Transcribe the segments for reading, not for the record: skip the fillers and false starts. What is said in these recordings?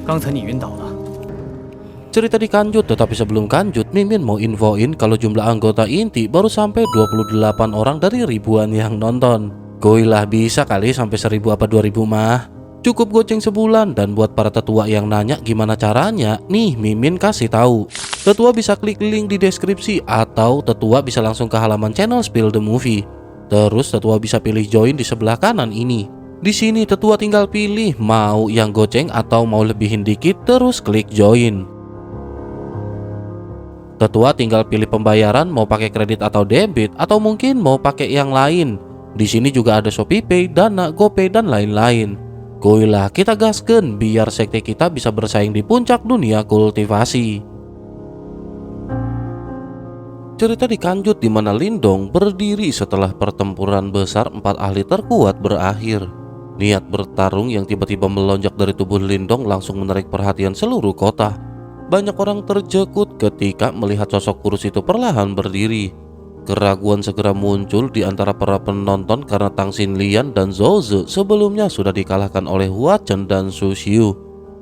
刚才你晕倒了。 Cerita dikanjut, tetapi sebelum kanjut, Mimin mau infoin kalau jumlah anggota inti baru sampai 28 orang dari ribuan yang nonton. Goilah bisa kali sampai 1000 apa 2000 mah. Cukup goceng sebulan. Dan buat para tetua yang nanya gimana caranya, nih Mimin kasih tahu. Tetua bisa klik link di deskripsi atau tetua bisa langsung ke halaman channel Spill the Movie. Terus tetua bisa pilih join di sebelah kanan ini. Di sini tetua tinggal pilih mau yang goceng atau mau lebihin dikit, terus klik join. Tetua tinggal pilih pembayaran mau pakai kredit atau debit atau mungkin mau pakai yang lain. Di sini juga ada ShopeePay, Dana, GoPay dan lain-lain. Goilah kita gaskeun biar sekte kita bisa bersaing di puncak dunia kultivasi. Cerita dikanjut di mana Lindong berdiri setelah pertempuran besar 4 ahli terkuat berakhir. Niat bertarung yang tiba-tiba melonjak dari tubuh Lindong langsung menarik perhatian seluruh kota. Banyak orang terjekut ketika melihat sosok kurus itu perlahan berdiri. Keraguan segera muncul di antara para penonton karena Tang Xinlian dan Zhou Ze sebelumnya sudah dikalahkan oleh Hua Chen dan Su Xiu.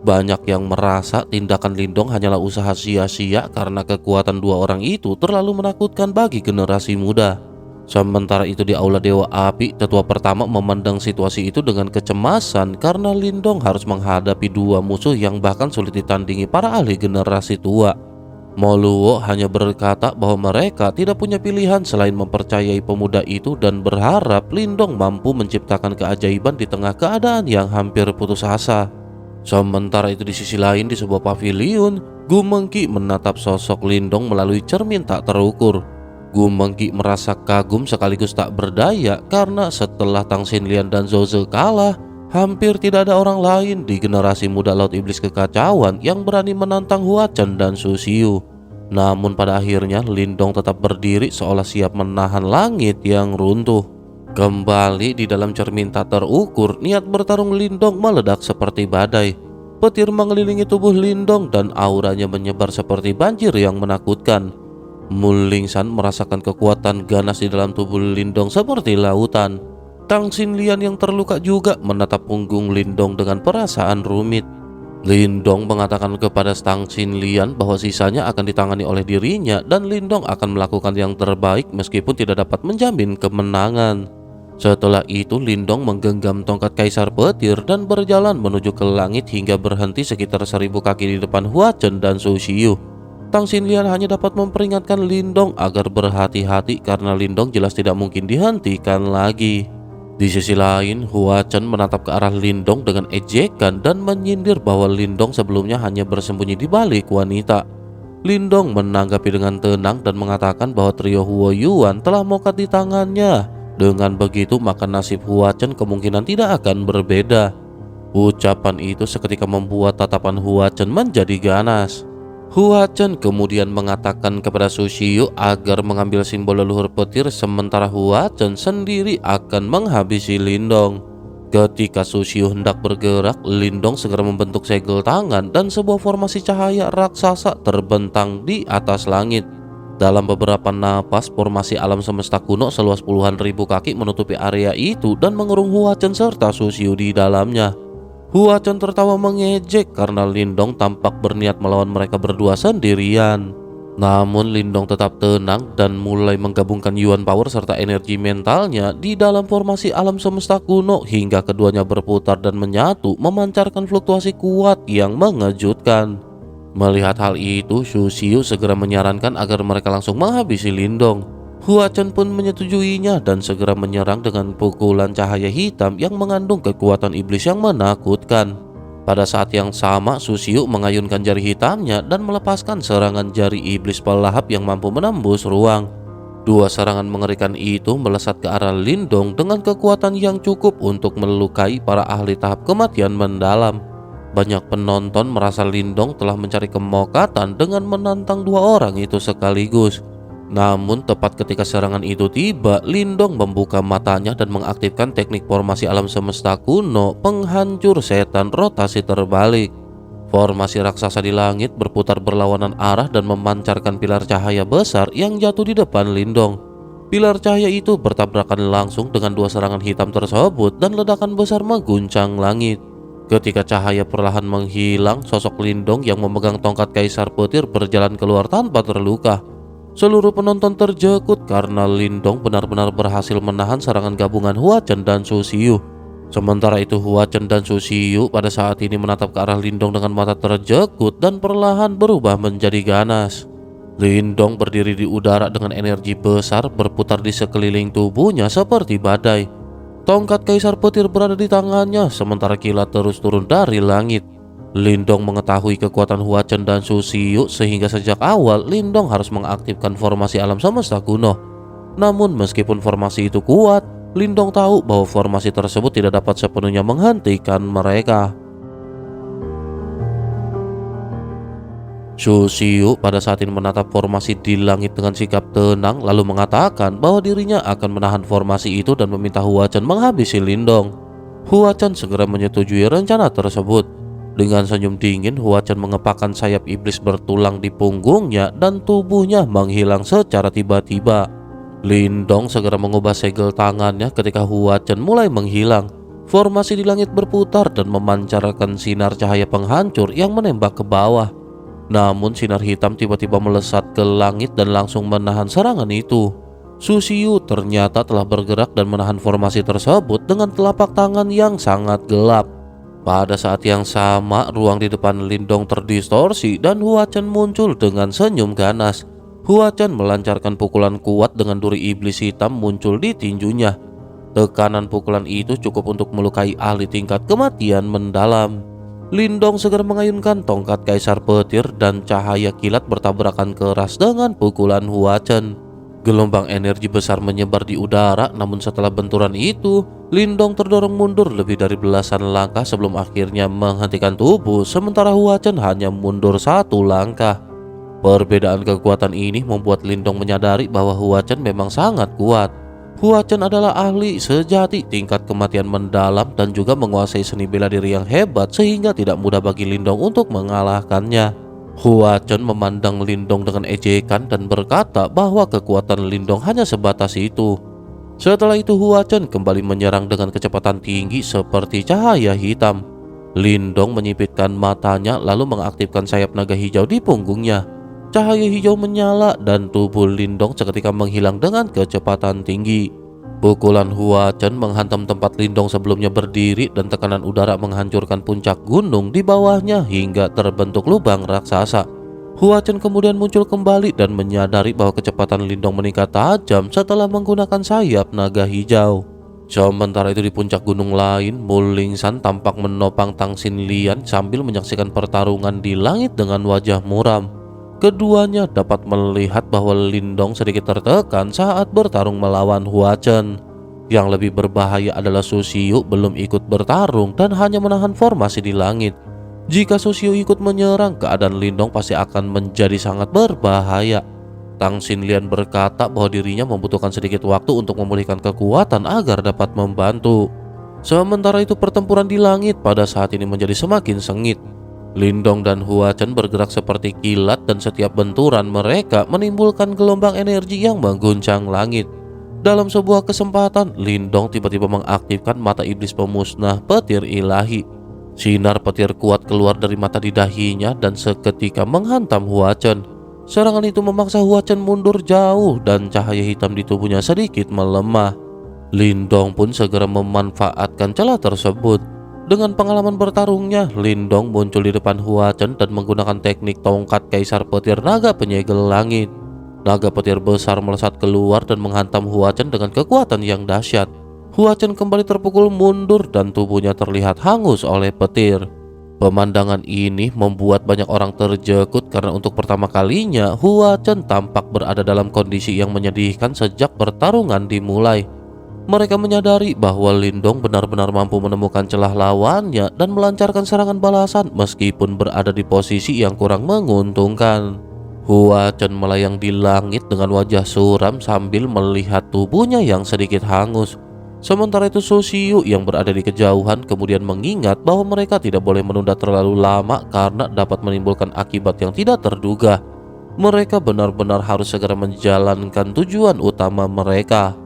Banyak yang merasa tindakan Lindong hanyalah usaha sia-sia karena kekuatan dua orang itu terlalu menakutkan bagi generasi muda. Sementara itu di Aula Dewa Api, tetua pertama memandang situasi itu dengan kecemasan karena Lindong harus menghadapi dua musuh yang bahkan sulit ditandingi para ahli generasi tua. Moluo hanya berkata bahwa mereka tidak punya pilihan selain mempercayai pemuda itu dan berharap Lindong mampu menciptakan keajaiban di tengah keadaan yang hampir putus asa. Sementara itu di sisi lain di sebuah pavilion, Gu Mengki menatap sosok Lindong melalui cermin tak terukur. Gu Mengki merasa kagum sekaligus tak berdaya karena setelah Tang Xinlian dan Zhou Ze kalah, hampir tidak ada orang lain di generasi muda Laut Iblis Kekacauan yang berani menantang Hua Chen dan Su Xiu. Namun pada akhirnya Lindong tetap berdiri seolah siap menahan langit yang runtuh. Kembali di dalam cermin tak terukur, niat bertarung Lindong meledak seperti badai. Petir mengelilingi tubuh Lindong dan auranya menyebar seperti banjir yang menakutkan. Mulingsan merasakan kekuatan ganas di dalam tubuh Lindong seperti lautan. Tang Xinlian yang terluka juga menatap punggung Lindong dengan perasaan rumit. Lindong mengatakan kepada Tang Xinlian bahwa sisanya akan ditangani oleh dirinya dan Lindong akan melakukan yang terbaik meskipun tidak dapat menjamin kemenangan. Setelah itu Lindong menggenggam tongkat Kaisar Petir dan berjalan menuju ke langit hingga berhenti sekitar 1000 kaki di depan Hua Chen dan Su Xiu. Tang Xinlian hanya dapat memperingatkan Lindong agar berhati-hati karena Lindong jelas tidak mungkin dihentikan lagi. Di sisi lain, Hua Chen menatap ke arah Lindong dengan ejekan dan menyindir bahwa Lindong sebelumnya hanya bersembunyi di balik wanita. Lindong menanggapi dengan tenang dan mengatakan bahwa trio Huo Yuan telah mokat di tangannya. Dengan begitu maka nasib Hua Chen kemungkinan tidak akan berbeda. Ucapan itu seketika membuat tatapan Hua Chen menjadi ganas. Hua Chen kemudian mengatakan kepada Su Xiu agar mengambil simbol leluhur petir sementara Hua Chen sendiri akan menghabisi Lindong. Ketika Su Xiu hendak bergerak, Lindong segera membentuk segel tangan dan sebuah formasi cahaya raksasa terbentang di atas langit. Dalam beberapa napas, formasi alam semesta kuno seluas puluhan ribu kaki menutupi area itu dan mengurung Hua Chen serta Su Xiu di dalamnya. Hua Chen tertawa mengejek karena Lindong tampak berniat melawan mereka berdua sendirian. Namun Lindong tetap tenang dan mulai menggabungkan Yuan Power serta energi mentalnya di dalam formasi alam semesta kuno hingga keduanya berputar dan menyatu memancarkan fluktuasi kuat yang mengejutkan. Melihat hal itu, Su Xiu segera menyarankan agar mereka langsung menghabisi Lindong. Hua Chen pun menyetujuinya dan segera menyerang dengan pukulan cahaya hitam yang mengandung kekuatan iblis yang menakutkan. Pada saat yang sama, Su Xiu mengayunkan jari hitamnya dan melepaskan serangan jari iblis pelahap yang mampu menembus ruang. Dua serangan mengerikan itu melesat ke arah Lindong dengan kekuatan yang cukup untuk melukai para ahli tahap kematian mendalam. Banyak penonton merasa Lindong telah mencari kemokatan dengan menantang dua orang itu sekaligus. Namun tepat ketika serangan itu tiba, Lindong membuka matanya dan mengaktifkan teknik formasi alam semesta kuno penghancur setan rotasi terbalik. Formasi raksasa di langit berputar berlawanan arah dan memancarkan pilar cahaya besar yang jatuh di depan Lindong. Pilar cahaya itu bertabrakan langsung dengan dua serangan hitam tersebut dan ledakan besar mengguncang langit. Ketika cahaya perlahan menghilang, sosok Lindong yang memegang tongkat Kaisar Petir berjalan keluar tanpa terluka. Seluruh penonton terjekut karena Lindong benar-benar berhasil menahan serangan gabungan Hua Chen dan Su Xiu. Sementara itu Hua Chen dan Su Xiu pada saat ini menatap ke arah Lindong dengan mata terjekut dan perlahan berubah menjadi ganas. Lindong berdiri di udara dengan energi besar berputar di sekeliling tubuhnya seperti badai. Tongkat Kaisar Petir berada di tangannya, sementara kilat terus turun dari langit. Lindong mengetahui kekuatan Hua Chen dan Su Xiu sehingga sejak awal Lindong harus mengaktifkan formasi alam semesta kuno. Namun meskipun formasi itu kuat, Lindong tahu bahwa formasi tersebut tidak dapat sepenuhnya menghentikan mereka. Su Xiu pada saat ini menatap formasi di langit dengan sikap tenang lalu mengatakan bahwa dirinya akan menahan formasi itu dan meminta Hua Chen menghabisi Lindong. Hua Chen segera menyetujui rencana tersebut. Dengan senyum dingin, Hua Chen mengepakkan sayap iblis bertulang di punggungnya dan tubuhnya menghilang secara tiba-tiba. Lindong segera mengubah segel tangannya ketika Hua Chen mulai menghilang. Formasi di langit berputar dan memancarkan sinar cahaya penghancur yang menembak ke bawah. Namun sinar hitam tiba-tiba melesat ke langit dan langsung menahan serangan itu. Su Xiu ternyata telah bergerak dan menahan formasi tersebut dengan telapak tangan yang sangat gelap. Pada saat yang sama, ruang di depan Lindong terdistorsi dan Hua Chen muncul dengan senyum ganas. Hua Chen melancarkan pukulan kuat dengan duri iblis hitam muncul di tinjunya. Tekanan pukulan itu cukup untuk melukai ahli tingkat kematian mendalam. Lindong segera mengayunkan tongkat Kaisar Petir dan cahaya kilat bertabrakan keras dengan pukulan Hua Chen. Gelombang energi besar menyebar di udara, namun setelah benturan itu, Lindong terdorong mundur lebih dari belasan langkah sebelum akhirnya menghentikan tubuh, sementara Hua Chen hanya mundur 1 langkah. Perbedaan kekuatan ini membuat Lindong menyadari bahwa Hua Chen memang sangat kuat. Hua Chen adalah ahli sejati tingkat kematian mendalam dan juga menguasai seni bela diri yang hebat sehingga tidak mudah bagi Lindong untuk mengalahkannya. Hua Chen memandang Lindong dengan ejekan dan berkata bahwa kekuatan Lindong hanya sebatas itu. Setelah itu Hua Chen kembali menyerang dengan kecepatan tinggi seperti cahaya hitam. Lindong menyipitkan matanya lalu mengaktifkan sayap naga hijau di punggungnya. Cahaya hijau menyala dan tubuh Lindong seketika menghilang dengan kecepatan tinggi. Pukulan Hua Chen menghantam tempat Lindong sebelumnya berdiri dan tekanan udara menghancurkan puncak gunung di bawahnya hingga terbentuk lubang raksasa. Hua Chen kemudian muncul kembali dan menyadari bahwa kecepatan Lindong meningkat tajam setelah menggunakan sayap naga hijau. Sementara itu di puncak gunung lain, Muling San tampak menopang Tang Xinlian sambil menyaksikan pertarungan di langit dengan wajah muram. Keduanya dapat melihat bahwa Lindong sedikit tertekan saat bertarung melawan Hua Chen. Yang lebih berbahaya adalah Su Xiu belum ikut bertarung dan hanya menahan formasi di langit. Jika Su Xiu ikut menyerang, keadaan Lindong pasti akan menjadi sangat berbahaya. Tang Xinlian berkata bahwa dirinya membutuhkan sedikit waktu untuk memulihkan kekuatan agar dapat membantu. Sementara itu pertempuran di langit pada saat ini menjadi semakin sengit. Lindong dan Hua Chen bergerak seperti kilat dan setiap benturan mereka menimbulkan gelombang energi yang mengguncang langit. Dalam sebuah kesempatan, Lindong tiba-tiba mengaktifkan mata iblis pemusnah petir ilahi. Sinar petir kuat keluar dari mata di dahinya dan seketika menghantam Hua Chen. Serangan itu memaksa Hua Chen mundur jauh dan cahaya hitam di tubuhnya sedikit melemah. Lindong pun segera memanfaatkan celah tersebut. Dengan pengalaman bertarungnya, Lindong muncul di depan Hua Chen dan menggunakan teknik tongkat Kaisar Petir Naga Penyegel Langit. Naga petir besar melesat keluar dan menghantam Hua Chen dengan kekuatan yang dahsyat. Hua Chen kembali terpukul mundur dan tubuhnya terlihat hangus oleh petir. Pemandangan ini membuat banyak orang terjekut karena untuk pertama kalinya Hua Chen tampak berada dalam kondisi yang menyedihkan sejak pertarungan dimulai. Mereka menyadari bahwa Lindong benar-benar mampu menemukan celah lawannya dan melancarkan serangan balasan meskipun berada di posisi yang kurang menguntungkan. Hua Chen melayang di langit dengan wajah suram sambil melihat tubuhnya yang sedikit hangus. Sementara itu Su Xiu yang berada di kejauhan kemudian mengingat bahwa mereka tidak boleh menunda terlalu lama karena dapat menimbulkan akibat yang tidak terduga. Mereka benar-benar harus segera menjalankan tujuan utama mereka.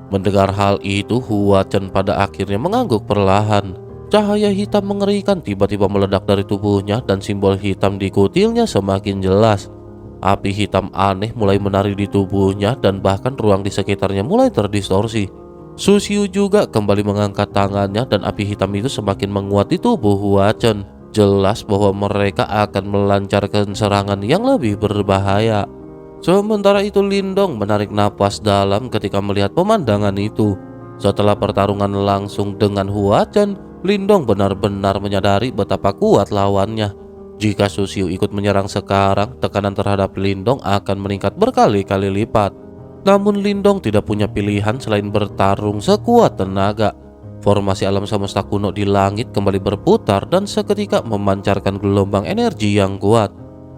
Mendengar hal itu, Hua Chen pada akhirnya mengangguk perlahan. Cahaya hitam mengerikan tiba-tiba meledak dari tubuhnya dan simbol hitam di kutilnya semakin jelas. Api hitam aneh mulai menari di tubuhnya dan bahkan ruang di sekitarnya mulai terdistorsi. Susiu juga kembali mengangkat tangannya dan api hitam itu semakin menguat di tubuh Huacen. Jelas bahwa mereka akan melancarkan serangan yang lebih berbahaya. Sementara itu Lindong menarik napas dalam ketika melihat pemandangan itu. Setelah pertarungan langsung dengan Huacen, Lindong benar-benar menyadari betapa kuat lawannya. Jika Susiu ikut menyerang sekarang, tekanan terhadap Lindong akan meningkat berkali-kali lipat. Namun Lindong tidak punya pilihan selain bertarung sekuat tenaga. Formasi alam semesta kuno di langit kembali berputar dan seketika memancarkan gelombang energi yang kuat.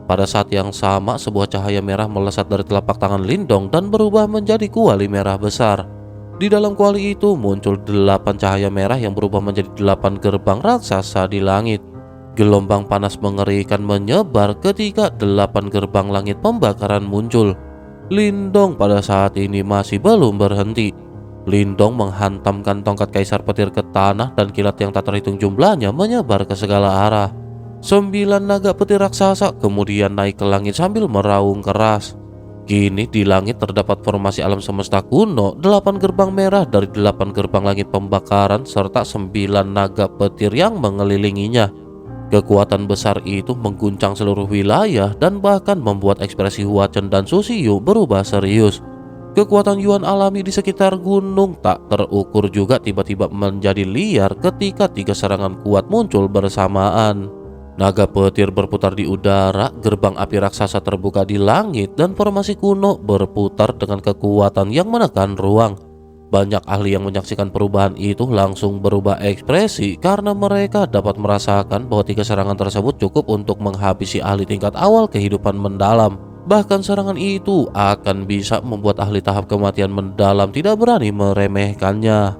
Pada saat yang sama, sebuah cahaya merah melesat dari telapak tangan Lindong dan berubah menjadi kuali merah besar. Di dalam kuali itu muncul 8 cahaya merah yang berubah menjadi 8 gerbang raksasa di langit. Gelombang panas mengerikan menyebar ketika 8 gerbang langit pembakaran muncul. Lindong pada saat ini masih belum berhenti. Lindong menghantamkan tongkat kaisar petir ke tanah dan kilat yang tak terhitung jumlahnya menyebar ke segala arah. 9 naga petir raksasa kemudian naik ke langit sambil meraung keras. Kini di langit terdapat formasi alam semesta kuno, 8 gerbang merah dari 8 gerbang langit pembakaran serta 9 naga petir yang mengelilinginya. Kekuatan besar itu mengguncang seluruh wilayah dan bahkan membuat ekspresi Huacen dan Susiu berubah serius. Kekuatan Yuan alami di sekitar gunung tak terukur juga tiba-tiba menjadi liar ketika 3 serangan kuat muncul bersamaan. Naga petir berputar di udara, gerbang api raksasa terbuka di langit, dan formasi kuno berputar dengan kekuatan yang menekan ruang. Banyak ahli yang menyaksikan perubahan itu langsung berubah ekspresi karena mereka dapat merasakan bahwa 3 serangan tersebut cukup untuk menghabisi ahli tingkat awal kehidupan mendalam. Bahkan serangan itu akan bisa membuat ahli tahap kematian mendalam tidak berani meremehkannya.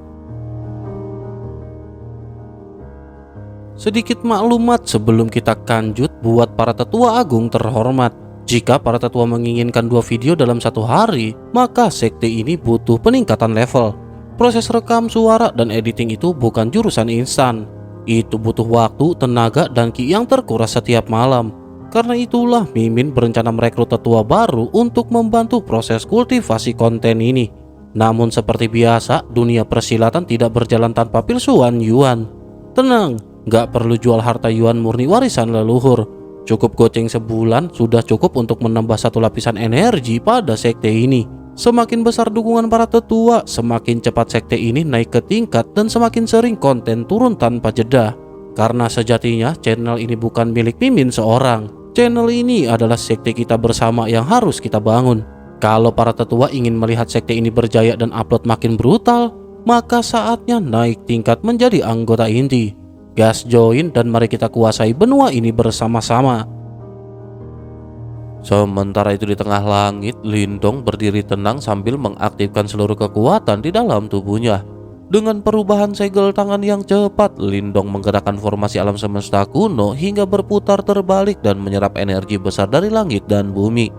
Sedikit maklumat sebelum kita lanjut buat para tetua agung terhormat. Jika para tetua menginginkan 2 video dalam 1 hari, maka sekte ini butuh peningkatan level. Proses rekam suara dan editing itu bukan jurusan instan. Itu butuh waktu, tenaga, dan ki yang terkuras setiap malam. Karena itulah Mimin berencana merekrut tetua baru untuk membantu proses kultivasi konten ini. Namun seperti biasa, dunia persilatan tidak berjalan tanpa pilsuan Yuan. Tenang, gak perlu jual harta Yuan murni warisan leluhur. Cukup goceng sebulan sudah cukup untuk menambah 1 lapisan energi pada sekte ini. Semakin besar dukungan para tetua, semakin cepat sekte ini naik ke tingkat dan semakin sering konten turun tanpa jeda. Karena sejatinya channel ini bukan milik Mimin seorang. Channel ini adalah sekte kita bersama yang harus kita bangun. Kalau para tetua ingin melihat sekte ini berjaya dan upload makin brutal, maka saatnya naik tingkat menjadi anggota inti. Gas join dan mari kita kuasai benua ini bersama-sama. Sementara itu di tengah langit, Lindong berdiri tenang sambil mengaktifkan seluruh kekuatan di dalam tubuhnya. Dengan perubahan segel tangan yang cepat, Lindong menggerakkan formasi alam semesta kuno hingga berputar terbalik dan menyerap energi besar dari langit dan bumi.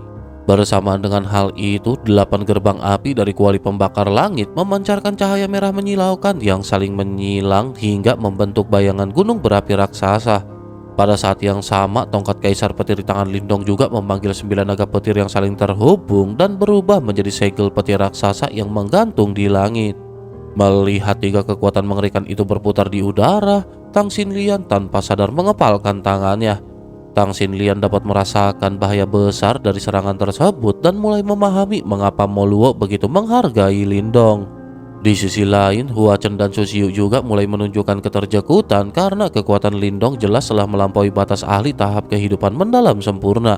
Bersamaan dengan hal itu, 8 gerbang api dari kuali pembakar langit memancarkan cahaya merah menyilaukan yang saling menyilang hingga membentuk bayangan gunung berapi raksasa. Pada saat yang sama, tongkat kaisar petir di tangan Lindong juga memanggil 9 naga petir yang saling terhubung dan berubah menjadi segel petir raksasa yang menggantung di langit. Melihat 3 kekuatan mengerikan itu berputar di udara, Tang Xinlian tanpa sadar mengepalkan tangannya. Tang Xinlian dapat merasakan bahaya besar dari serangan tersebut dan mulai memahami mengapa Moluo begitu menghargai Lindong. Di sisi lain, Huacen dan Susiu juga mulai menunjukkan keterjakutan karena kekuatan Lindong jelas telah melampaui batas ahli tahap kehidupan mendalam sempurna.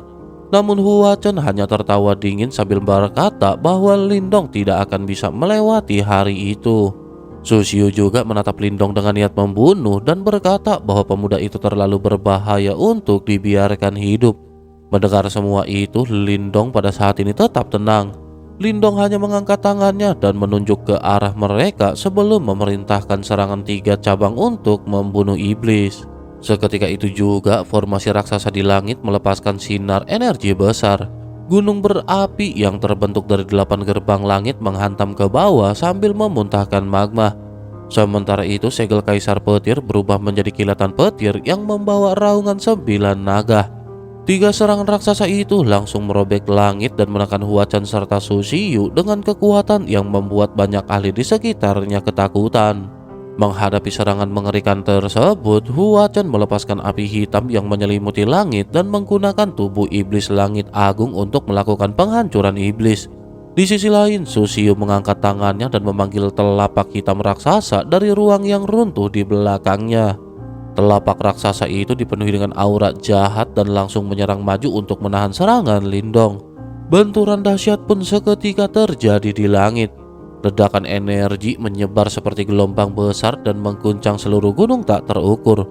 Namun Huacen hanya tertawa dingin sambil berkata bahwa Lindong tidak akan bisa melewati hari itu. Susiu juga menatap Lindong dengan niat membunuh dan berkata bahwa pemuda itu terlalu berbahaya untuk dibiarkan hidup. Mendengar semua itu, Lindong pada saat ini tetap tenang. Lindong hanya mengangkat tangannya dan menunjuk ke arah mereka sebelum memerintahkan serangan 3 cabang untuk membunuh iblis. Seketika itu juga formasi raksasa di langit melepaskan sinar energi besar. Gunung berapi yang terbentuk dari 8 gerbang langit menghantam ke bawah sambil memuntahkan magma. Sementara itu, segel Kaisar Petir berubah menjadi kilatan petir yang membawa raungan 9 naga. 3 serangan raksasa itu langsung merobek langit dan menekan Huachan serta Susiyu dengan kekuatan yang membuat banyak ahli di sekitarnya ketakutan. Menghadapi serangan mengerikan tersebut, Huachan melepaskan api hitam yang menyelimuti langit dan menggunakan tubuh iblis langit agung untuk melakukan penghancuran iblis. Di sisi lain, Susiyu mengangkat tangannya dan memanggil telapak hitam raksasa dari ruang yang runtuh di belakangnya. Telapak raksasa itu dipenuhi dengan aura jahat dan langsung menyerang maju untuk menahan serangan Lindong. Benturan dahsyat pun seketika terjadi di langit. Ledakan energi menyebar seperti gelombang besar dan mengguncang seluruh gunung tak terukur.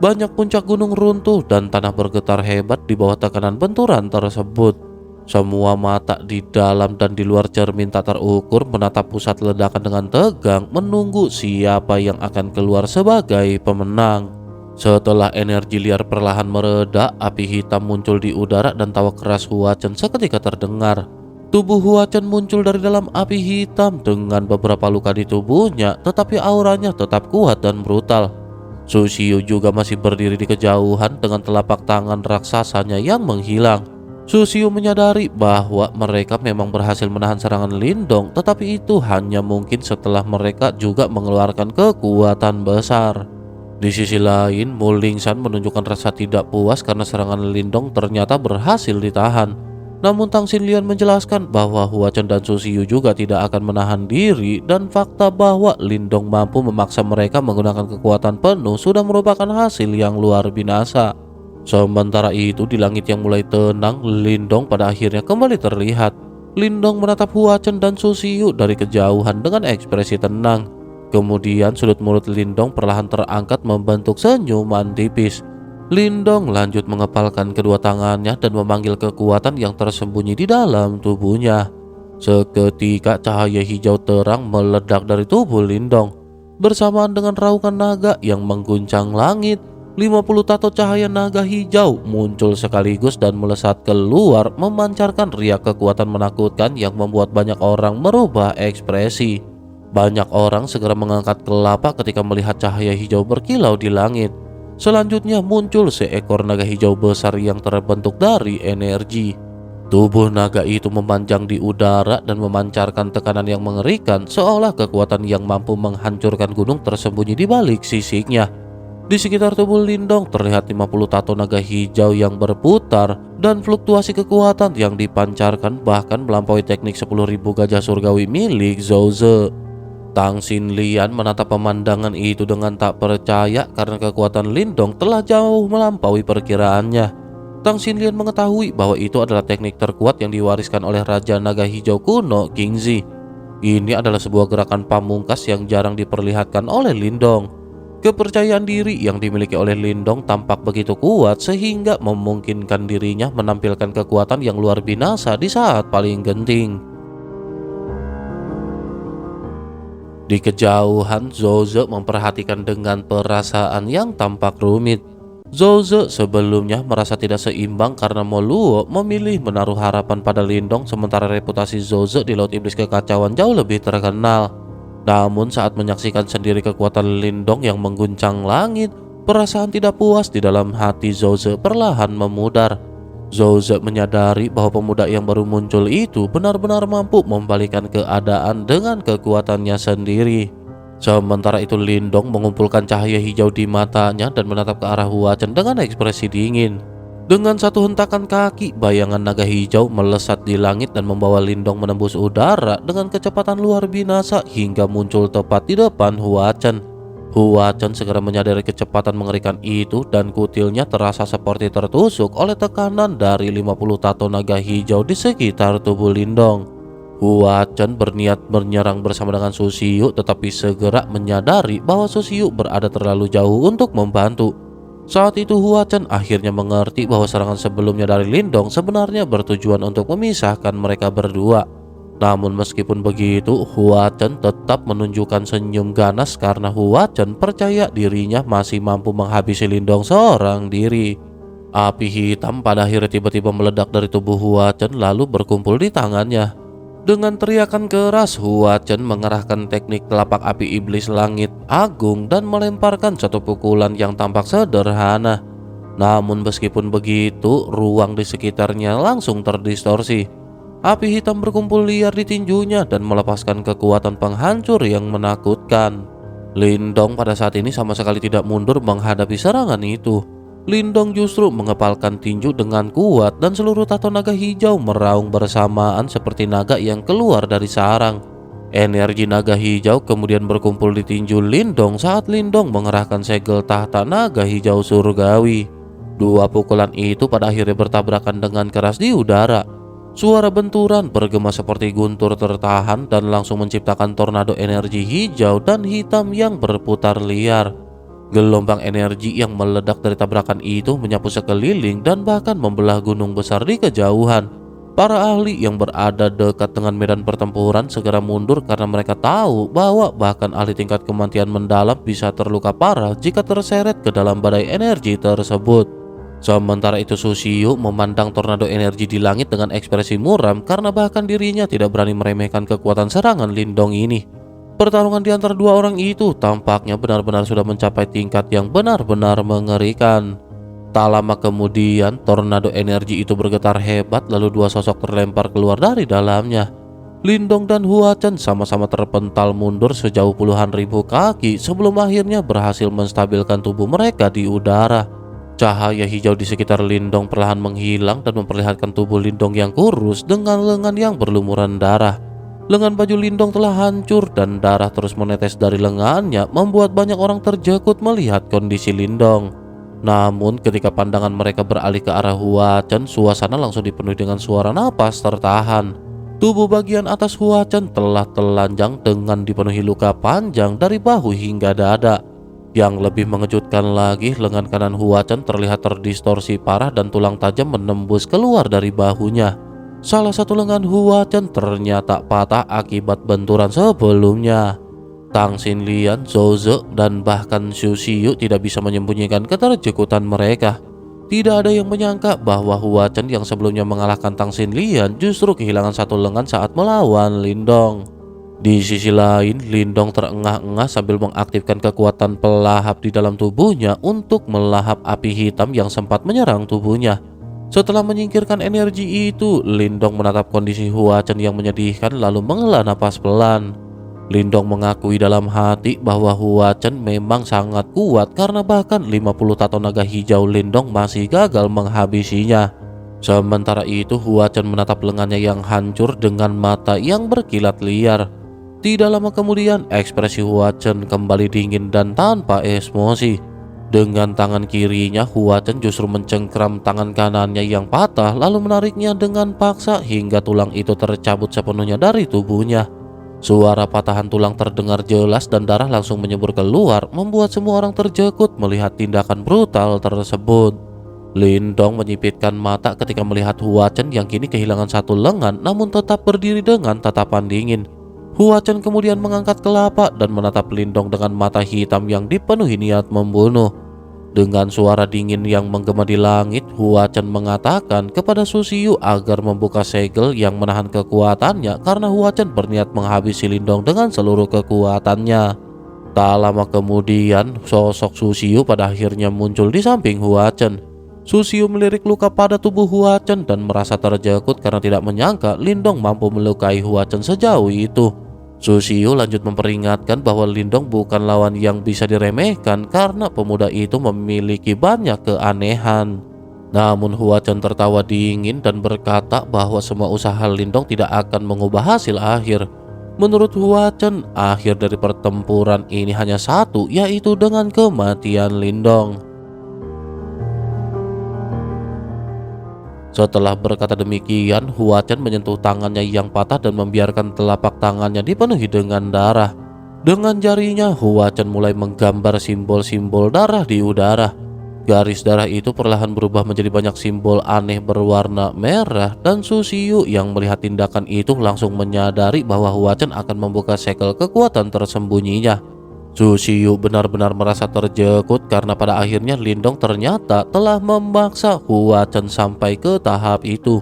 Banyak puncak gunung runtuh dan tanah bergetar hebat di bawah tekanan benturan tersebut. Semua mata di dalam dan di luar cermin tak terukur menatap pusat ledakan dengan tegang, menunggu siapa yang akan keluar sebagai pemenang. Setelah energi liar perlahan mereda, api hitam muncul di udara dan tawa keras Huachan seketika terdengar. Tubuh Huachan muncul dari dalam api hitam dengan beberapa luka di tubuhnya, tetapi auranya tetap kuat dan brutal. Susiyu juga masih berdiri di kejauhan dengan telapak tangan raksasanya yang menghilang. Susiyu menyadari bahwa mereka memang berhasil menahan serangan Lindong, tetapi itu hanya mungkin setelah mereka juga mengeluarkan kekuatan besar. Di sisi lain, Mulingsan menunjukkan rasa tidak puas karena serangan Lindong ternyata berhasil ditahan. Namun Tang Xinlian menjelaskan bahwa Huachan dan Susiyu juga tidak akan menahan diri dan fakta bahwa Lindong mampu memaksa mereka menggunakan kekuatan penuh sudah merupakan hasil yang luar binasa. Sementara itu, di langit yang mulai tenang, Lindong pada akhirnya kembali terlihat. Lindong menatap Huachan dan Susiyu dari kejauhan dengan ekspresi tenang. Kemudian sudut mulut Lindong perlahan terangkat membentuk senyuman tipis. Lindong lanjut mengepalkan kedua tangannya dan memanggil kekuatan yang tersembunyi di dalam tubuhnya. Seketika cahaya hijau terang meledak dari tubuh Lindong. Bersamaan dengan raungan naga yang mengguncang langit, 50 tato cahaya naga hijau muncul sekaligus dan melesat keluar, memancarkan riak kekuatan menakutkan yang membuat banyak orang merubah ekspresi. Banyak orang segera mengangkat kelapa ketika melihat cahaya hijau berkilau di langit. Selanjutnya muncul seekor naga hijau besar yang terbentuk dari energi. Tubuh naga itu memanjang di udara dan memancarkan tekanan yang mengerikan, seolah kekuatan yang mampu menghancurkan gunung tersembunyi di balik sisiknya. Di sekitar tubuh Lindong terlihat 50 tato naga hijau yang berputar dan fluktuasi kekuatan yang dipancarkan bahkan melampaui teknik 10.000 gajah surgawi milik Zhou Ze. Tang Xinlian menatap pemandangan itu dengan tak percaya karena kekuatan Lindong telah jauh melampaui perkiraannya. Tang Xinlian mengetahui bahwa itu adalah teknik terkuat yang diwariskan oleh Raja Naga Hijau kuno, King Zi. Ini adalah sebuah gerakan pamungkas yang jarang diperlihatkan oleh Lindong. Kepercayaan diri yang dimiliki oleh Lindong tampak begitu kuat sehingga memungkinkan dirinya menampilkan kekuatan yang luar binasa di saat paling genting. Di kejauhan, Zhou Ze memperhatikan dengan perasaan yang tampak rumit. Zhou Ze sebelumnya merasa tidak seimbang karena Mo Luo memilih menaruh harapan pada Lindong sementara reputasi Zhou Ze di Laut Iblis Kekacauan jauh lebih terkenal. Namun saat menyaksikan sendiri kekuatan Lindong yang mengguncang langit, perasaan tidak puas di dalam hati Zhou Ze perlahan memudar. Zhou Ze menyadari bahwa pemuda yang baru muncul itu benar-benar mampu membalikkan keadaan dengan kekuatannya sendiri. Sementara itu Lindong mengumpulkan cahaya hijau di matanya dan menatap ke arah Huachan dengan ekspresi dingin. Dengan satu hentakan kaki, bayangan naga hijau melesat di langit dan membawa Lindong menembus udara dengan kecepatan luar binasa hingga muncul tepat di depan Huachan. Huachan segera menyadari kecepatan mengerikan itu dan kutilnya terasa seperti tertusuk oleh tekanan dari 50 tato naga hijau di sekitar tubuh Lindong. Huachan berniat menyerang bersama dengan Susiyu tetapi segera menyadari bahwa Susiyu berada terlalu jauh untuk membantu. Saat itu Huachan akhirnya mengerti bahwa serangan sebelumnya dari Lindong sebenarnya bertujuan untuk memisahkan mereka berdua. Namun meskipun begitu, Huachan tetap menunjukkan senyum ganas karena Huachan percaya dirinya masih mampu menghabisi Lindong seorang diri. Api hitam pada akhirnya tiba-tiba meledak dari tubuh Huachan lalu berkumpul di tangannya. Dengan teriakan keras, Hua Chen mengerahkan teknik telapak api iblis langit agung dan melemparkan satu pukulan yang tampak sederhana. Namun meskipun begitu, ruang di sekitarnya langsung terdistorsi. Api hitam berkumpul liar di tinjunya dan melepaskan kekuatan penghancur yang menakutkan. Lindong pada saat ini sama sekali tidak mundur menghadapi serangan itu. Lindong justru mengepalkan tinju dengan kuat dan seluruh tato naga hijau meraung bersamaan seperti naga yang keluar dari sarang. Energi naga hijau kemudian berkumpul di tinju Lindong saat Lindong mengerahkan segel tahta naga hijau surgawi. Dua pukulan itu pada akhirnya bertabrakan dengan keras di udara. Suara benturan bergema seperti guntur tertahan dan langsung menciptakan tornado energi hijau dan hitam yang berputar liar. Gelombang energi yang meledak dari tabrakan itu menyapu sekeliling dan bahkan membelah gunung besar di kejauhan. Para ahli yang berada dekat dengan medan pertempuran segera mundur karena mereka tahu bahwa bahkan ahli tingkat kematian mendalam bisa terluka parah jika terseret ke dalam badai energi tersebut. Sementara itu Sushio memandang tornado energi di langit dengan ekspresi muram karena bahkan dirinya tidak berani meremehkan kekuatan serangan Lindong ini. Pertarungan di antara dua orang itu tampaknya benar-benar sudah mencapai tingkat yang benar-benar mengerikan. Tak lama kemudian, tornado energi itu bergetar hebat lalu dua sosok terlempar keluar dari dalamnya. Lindong dan Hua Chen sama-sama terpental mundur sejauh puluhan ribu kaki sebelum akhirnya berhasil menstabilkan tubuh mereka di udara. Cahaya hijau di sekitar Lindong perlahan menghilang dan memperlihatkan tubuh Lindong yang kurus dengan lengan yang berlumuran darah. Lengan baju Lindong telah hancur dan darah terus menetes dari lengannya membuat banyak orang terjekut melihat kondisi Lindong. Namun ketika pandangan mereka beralih ke arah Hua Chen, suasana langsung dipenuhi dengan suara napas tertahan. Tubuh bagian atas Hua Chen telah telanjang dengan dipenuhi luka panjang dari bahu hingga dada. Yang lebih mengejutkan lagi, lengan kanan Hua Chen terlihat terdistorsi parah dan tulang tajam menembus keluar dari bahunya. Salah satu lengan Hua Chen ternyata patah akibat benturan sebelumnya. Tang Xinlian, Zhou Ze, dan bahkan Xu Xiyu tidak bisa menyembunyikan keterjekutan mereka. Tidak ada yang menyangka bahwa Hua Chen yang sebelumnya mengalahkan Tang Xinlian justru kehilangan satu lengan saat melawan Lindong. Di sisi lain, Lindong terengah-engah sambil mengaktifkan kekuatan pelahap di dalam tubuhnya untuk melahap api hitam yang sempat menyerang tubuhnya. Setelah menyingkirkan energi itu, Lindong menatap kondisi Hua Chen yang menyedihkan lalu menghela napas pelan. Lindong mengakui dalam hati bahwa Hua Chen memang sangat kuat karena bahkan 50 tato naga hijau Lindong masih gagal menghabisinya. Sementara itu Hua Chen menatap lengannya yang hancur dengan mata yang berkilat liar. Tidak lama kemudian ekspresi Hua Chen kembali dingin dan tanpa emosi. Dengan tangan kirinya, Hua Chen justru mencengkram tangan kanannya yang patah lalu menariknya dengan paksa hingga tulang itu tercabut sepenuhnya dari tubuhnya. Suara patahan tulang terdengar jelas dan darah langsung menyembur keluar, membuat semua orang terjekut melihat tindakan brutal tersebut. Lindong menyipitkan mata ketika melihat Hua Chen yang kini kehilangan satu lengan namun tetap berdiri dengan tatapan dingin. Hua Chen kemudian mengangkat kelapa dan menatap Lindong dengan mata hitam yang dipenuhi niat membunuh. Dengan suara dingin yang menggema di langit, Hua Chen mengatakan kepada Su Xiyu agar membuka segel yang menahan kekuatannya karena Hua Chen berniat menghabisi Lindong dengan seluruh kekuatannya. Tak lama kemudian, sosok Su Xiyu pada akhirnya muncul di samping Hua Chen. Su Xiyu melirik luka pada tubuh Hua Chen dan merasa terjekut karena tidak menyangka Lindong mampu melukai Hua Chen sejauh itu. Su Xiyu lanjut memperingatkan bahwa Lindong bukan lawan yang bisa diremehkan karena pemuda itu memiliki banyak keanehan. Namun Hua Chen tertawa dingin dan berkata bahwa semua usaha Lindong tidak akan mengubah hasil akhir. Menurut Hua Chen, akhir dari pertempuran ini hanya satu, yaitu dengan kematian Lindong. Setelah berkata demikian, Hua Chen menyentuh tangannya yang patah dan membiarkan telapak tangannya dipenuhi dengan darah. Dengan jarinya, Hua Chen mulai menggambar simbol-simbol darah di udara. Garis darah itu perlahan berubah menjadi banyak simbol aneh berwarna merah dan Su Xiyu yang melihat tindakan itu langsung menyadari bahwa Hua Chen akan membuka segel kekuatan tersembunyinya. Su Xiyu benar-benar merasa terjekut karena pada akhirnya Lindong ternyata telah memaksa Hua Chen sampai ke tahap itu.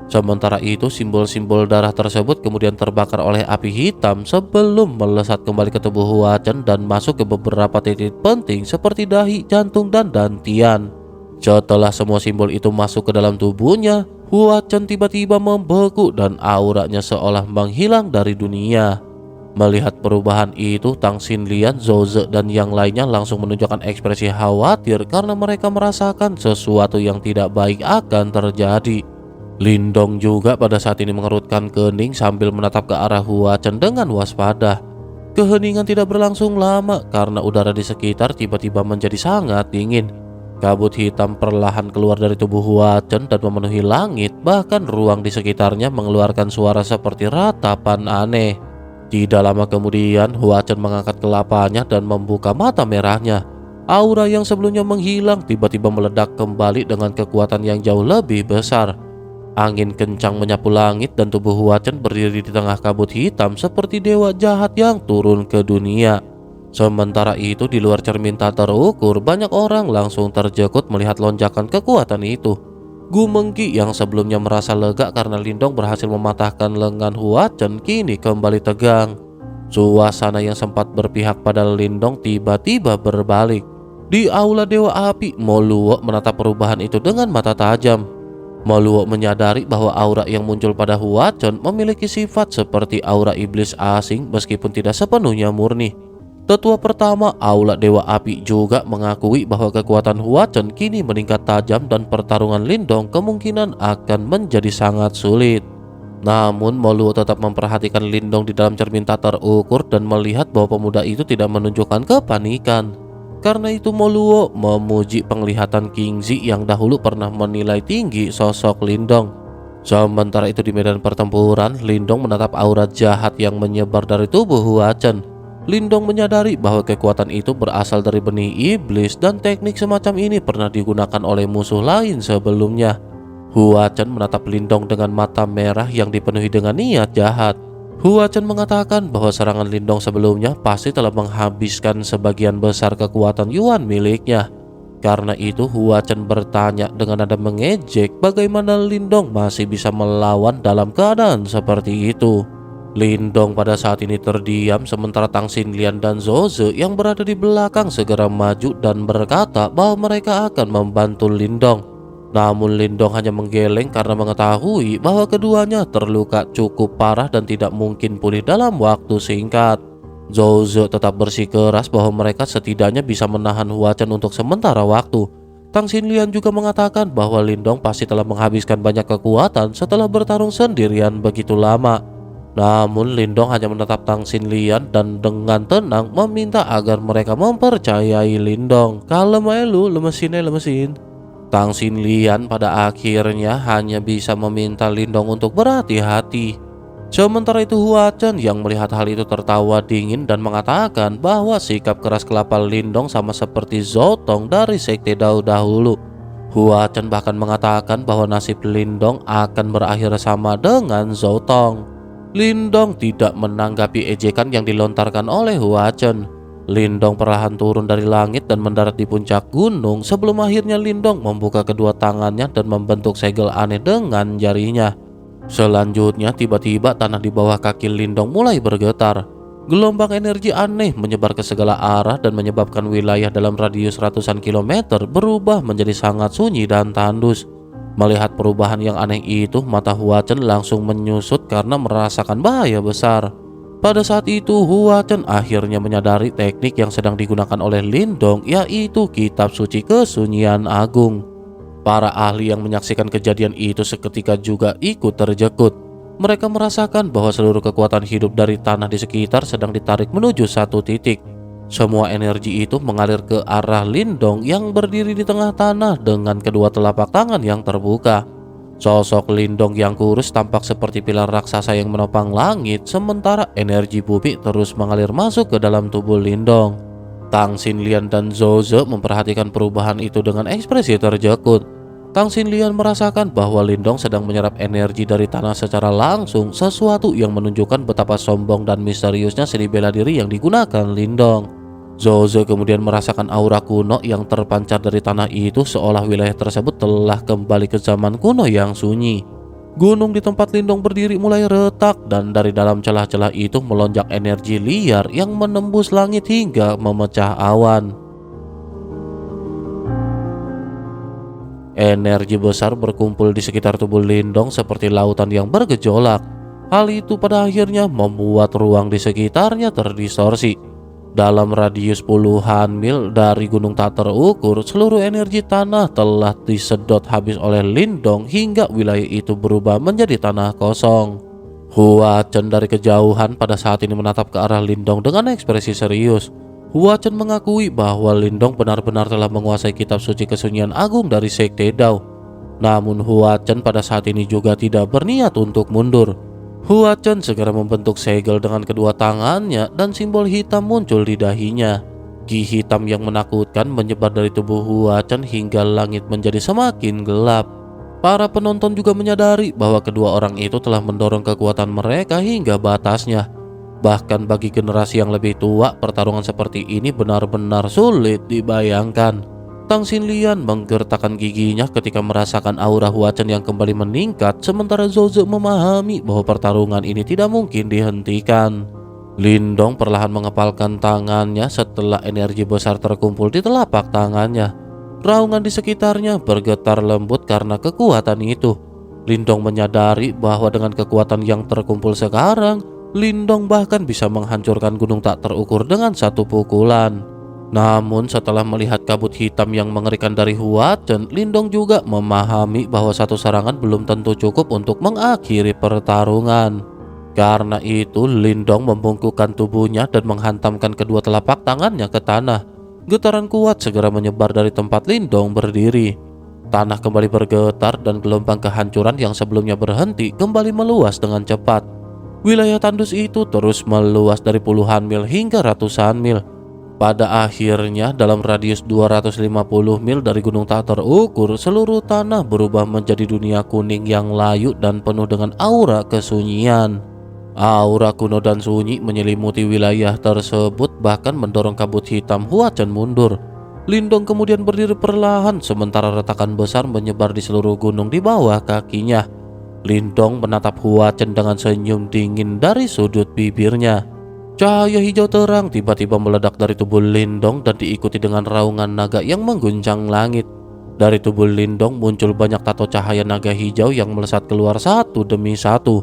Sementara itu, simbol-simbol darah tersebut kemudian terbakar oleh api hitam sebelum melesat kembali ke tubuh Hua Chen dan masuk ke beberapa titik penting seperti dahi, jantung, dan dantian. Setelah semua simbol itu masuk ke dalam tubuhnya, Hua Chen tiba-tiba membeku dan auranya seolah menghilang dari dunia. Melihat perubahan itu, Tang Xinlian, Zhou Ze, dan yang lainnya langsung menunjukkan ekspresi khawatir karena mereka merasakan sesuatu yang tidak baik akan terjadi. Lindong juga pada saat ini mengerutkan kening sambil menatap ke arah Hua Chen dengan waspada. Keheningan tidak berlangsung lama karena udara di sekitar tiba-tiba menjadi sangat dingin. Kabut hitam perlahan keluar dari tubuh Hua Chen dan memenuhi langit, bahkan ruang di sekitarnya mengeluarkan suara seperti ratapan aneh. Tidak lama kemudian, Hua Chen mengangkat kelapanya dan membuka mata merahnya. Aura yang sebelumnya menghilang tiba-tiba meledak kembali dengan kekuatan yang jauh lebih besar. Angin kencang menyapu langit dan tubuh Hua Chen berdiri di tengah kabut hitam seperti dewa jahat yang turun ke dunia. Sementara itu, di luar cermin tak terukur, banyak orang langsung terjekut melihat lonjakan kekuatan itu. Gu Mengki yang sebelumnya merasa lega karena Lindong berhasil mematahkan lengan Hua Chen kini kembali tegang. Suasana yang sempat berpihak pada Lindong tiba-tiba berbalik. Di aula Dewa Api, Mo Luo menatap perubahan itu dengan mata tajam. Mo Luo menyadari bahwa aura yang muncul pada Hua Chen memiliki sifat seperti aura iblis asing meskipun tidak sepenuhnya murni. Tetua pertama Aula Dewa Api juga mengakui bahwa kekuatan Hua Chen kini meningkat tajam dan pertarungan Lindong kemungkinan akan menjadi sangat sulit. Namun Mo Luo tetap memperhatikan Lindong di dalam cermin tak terukur dan melihat bahwa pemuda itu tidak menunjukkan kepanikan. Karena itu Mo Luo memuji penglihatan Kingzi yang dahulu pernah menilai tinggi sosok Lindong. Sementara itu di medan pertempuran, Lindong menatap aura jahat yang menyebar dari tubuh Hua Chen. Lindong menyadari bahwa kekuatan itu berasal dari benih iblis dan teknik semacam ini pernah digunakan oleh musuh lain sebelumnya. Hua Chen menatap Lindong dengan mata merah yang dipenuhi dengan niat jahat. Hua Chen mengatakan bahwa serangan Lindong sebelumnya pasti telah menghabiskan sebagian besar kekuatan Yuan miliknya. Karena itu Hua Chen bertanya dengan nada mengejek bagaimana Lindong masih bisa melawan dalam keadaan seperti itu. Lindong pada saat ini terdiam sementara Tang Xinlian dan Zhou Ze yang berada di belakang segera maju dan berkata bahwa mereka akan membantu Lindong. Namun Lindong hanya menggeleng karena mengetahui bahwa keduanya terluka cukup parah dan tidak mungkin pulih dalam waktu singkat. Zhou Ze tetap bersikeras bahwa mereka setidaknya bisa menahan Hua Chen untuk sementara waktu. Tang Xinlian juga mengatakan bahwa Lindong pasti telah menghabiskan banyak kekuatan setelah bertarung sendirian begitu lama. Namun Lindong hanya menatap Tang Xinlian dan dengan tenang meminta agar mereka mempercayai Lindong. Kalem aja lu, lemesin. Tang Xinlian pada akhirnya hanya bisa meminta Lindong untuk berhati-hati. Sementara itu Hua Chen yang melihat hal itu tertawa dingin dan mengatakan bahwa sikap keras kelapa Lindong sama seperti Zhou Tong dari sekte dahulu. Hua Chen bahkan mengatakan bahwa nasib Lindong akan berakhir sama dengan Zhou Tong. Lindong tidak menanggapi ejekan yang dilontarkan oleh Hua Chen. Lindong perlahan turun dari langit dan mendarat di puncak gunung sebelum akhirnya Lindong membuka kedua tangannya dan membentuk segel aneh dengan jarinya. Selanjutnya tiba-tiba tanah di bawah kaki Lindong mulai bergetar. Gelombang energi aneh menyebar ke segala arah dan menyebabkan wilayah dalam radius ratusan kilometer berubah menjadi sangat sunyi dan tandus. Melihat perubahan yang aneh itu, mata Hua Chen langsung menyusut karena merasakan bahaya besar. Pada saat itu Hua Chen akhirnya menyadari teknik yang sedang digunakan oleh Lindong, yaitu kitab suci kesunyian agung. Para ahli yang menyaksikan kejadian itu seketika juga ikut terjekut. Mereka merasakan bahwa seluruh kekuatan hidup dari tanah di sekitar sedang ditarik menuju satu titik. Semua energi itu mengalir ke arah Lindong yang berdiri di tengah tanah dengan kedua telapak tangan yang terbuka. Sosok Lindong yang kurus tampak seperti pilar raksasa yang menopang langit, sementara energi bumi terus mengalir masuk ke dalam tubuh Lindong. Tang Xinlian dan Zhou Ze memperhatikan perubahan itu dengan ekspresi terjekut. Tang Xinlian merasakan bahwa Lindong sedang menyerap energi dari tanah secara langsung, sesuatu yang menunjukkan betapa sombong dan misteriusnya seni bela diri yang digunakan Lindong. Zhou Ze kemudian merasakan aura kuno yang terpancar dari tanah itu seolah wilayah tersebut telah kembali ke zaman kuno yang sunyi. Gunung di tempat Lindong berdiri mulai retak dan dari dalam celah-celah itu melonjak energi liar yang menembus langit hingga memecah awan. Energi besar berkumpul di sekitar tubuh Lindong seperti lautan yang bergejolak. Hal itu pada akhirnya membuat ruang di sekitarnya terdistorsi. Dalam radius puluhan mil dari gunung tak terukur, seluruh energi tanah telah disedot habis oleh Lindong hingga wilayah itu berubah menjadi tanah kosong. Hua Chen dari kejauhan pada saat ini menatap ke arah Lindong dengan ekspresi serius. Hua Chen mengakui bahwa Lindong benar-benar telah menguasai kitab suci kesunyian agung dari Sekte Dao. Namun Hua Chen pada saat ini juga tidak berniat untuk mundur. Hua Chen segera membentuk segel dengan kedua tangannya dan simbol hitam muncul di dahinya. Ki hitam yang menakutkan menyebar dari tubuh Hua Chen hingga langit menjadi semakin gelap. Para penonton juga menyadari bahwa kedua orang itu telah mendorong kekuatan mereka hingga batasnya. Bahkan bagi generasi yang lebih tua, pertarungan seperti ini benar-benar sulit dibayangkan. Tang Xinlian menggertakkan giginya ketika merasakan aura Hua Chen yang kembali meningkat, sementara Zhou Ze memahami bahwa pertarungan ini tidak mungkin dihentikan. Lindong perlahan mengepalkan tangannya setelah energi besar terkumpul di telapak tangannya. Raungan di sekitarnya bergetar lembut karena kekuatan itu. Lindong menyadari bahwa dengan kekuatan yang terkumpul sekarang, Lindong bahkan bisa menghancurkan gunung tak terukur dengan satu pukulan. Namun setelah melihat kabut hitam yang mengerikan dari Hua Chen, Lindong juga memahami bahwa satu serangan belum tentu cukup untuk mengakhiri pertarungan. Karena itu Lindong membungkukkan tubuhnya dan menghantamkan kedua telapak tangannya ke tanah. Getaran kuat segera menyebar dari tempat Lindong berdiri. Tanah kembali bergetar dan gelombang kehancuran yang sebelumnya berhenti kembali meluas dengan cepat. Wilayah tandus itu terus meluas dari puluhan mil hingga ratusan mil. Pada akhirnya dalam radius 250 mil dari gunung tak terukur, seluruh tanah berubah menjadi dunia kuning yang layu dan penuh dengan aura kesunyian. Aura kuno dan sunyi menyelimuti wilayah tersebut, bahkan mendorong kabut hitam Hua Chen mundur. Lindong kemudian berdiri perlahan sementara retakan besar menyebar di seluruh gunung di bawah kakinya. Lindong menatap Hua Chen dengan senyum dingin dari sudut bibirnya. Cahaya hijau terang tiba-tiba meledak dari tubuh Lindong dan diikuti dengan raungan naga yang mengguncang langit. Dari tubuh Lindong muncul banyak tato cahaya naga hijau yang melesat keluar satu demi satu.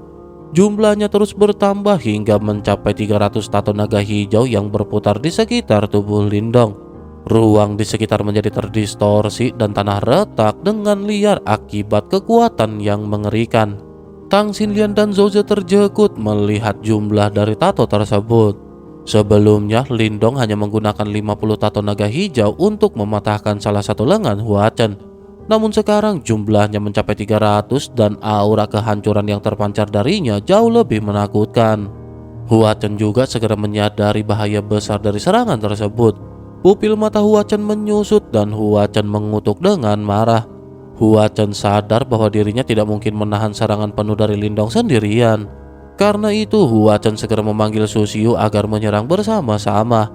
Jumlahnya terus bertambah hingga mencapai 300 tato naga hijau yang berputar di sekitar tubuh Lindong. Ruang di sekitar menjadi terdistorsi dan tanah retak dengan liar akibat kekuatan yang mengerikan. Tang Xinlian dan Zhou Ze terjekut melihat jumlah dari tato tersebut. Sebelumnya Lindong hanya menggunakan 50 tato naga hijau untuk mematahkan salah satu lengan Hua Chen. Namun sekarang jumlahnya mencapai 300 dan aura kehancuran yang terpancar darinya jauh lebih menakutkan. Hua Chen juga segera menyadari bahaya besar dari serangan tersebut. Pupil mata Hua Chen menyusut dan Hua Chen mengutuk dengan marah. Hua Chen sadar bahwa dirinya tidak mungkin menahan serangan penuh dari Lindong sendirian. Karena itu Hua Chen segera memanggil Su Xiu agar menyerang bersama-sama.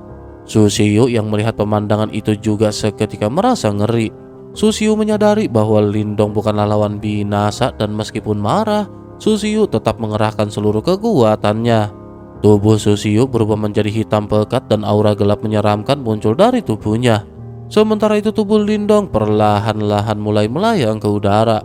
Su Xiu yang melihat pemandangan itu juga seketika merasa ngeri. Su Xiu menyadari bahwa Lindong bukanlah lawan binasa dan meskipun marah, Su Xiu tetap mengerahkan seluruh kekuatannya. Tubuh Su Xiu berubah menjadi hitam pekat dan aura gelap menyeramkan muncul dari tubuhnya. Sementara itu tubuh Lindong perlahan-lahan mulai melayang ke udara.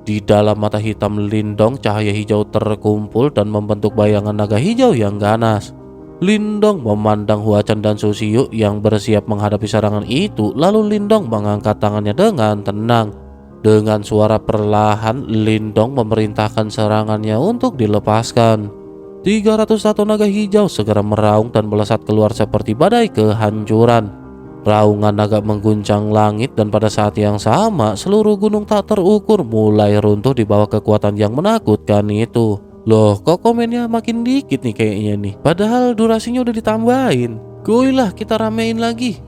Di dalam mata hitam Lindong cahaya hijau terkumpul dan membentuk bayangan naga hijau yang ganas. Lindong memandang Hua Chen dan Su Xiu yang bersiap menghadapi serangan itu, lalu Lindong mengangkat tangannya dengan tenang. Dengan suara perlahan Lindong memerintahkan serangannya untuk dilepaskan. 300 tato naga hijau segera meraung dan melesat keluar seperti badai kehancuran. Raungan naga mengguncang langit dan pada saat yang sama seluruh gunung tak terukur mulai runtuh di bawah kekuatan yang menakutkan itu. Loh, kok komennya makin dikit nih kayaknya nih. Padahal durasinya udah ditambahin. Goilah kita ramein lagi.